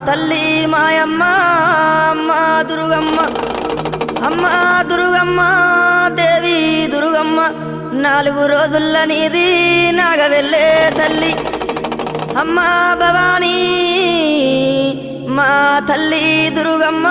తల్లి మాయమ్మ అమ్మ దుర్గమ్మ అమ్మ దుర్గమ్మ దేవి దుర్గమ్మ 4 రోజుల నీది నాగవెల్లే తల్లి అమ్మ భవానీ మా తల్లి దుర్గమ్మ